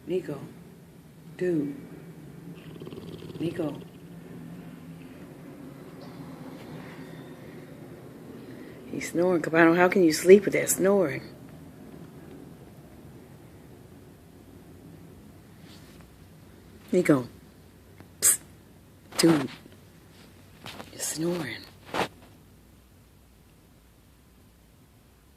Nico. Dude. Nico. He's snoring. Cabano, how can you sleep with that snoring? Nico. Psst. Dude. You're snoring.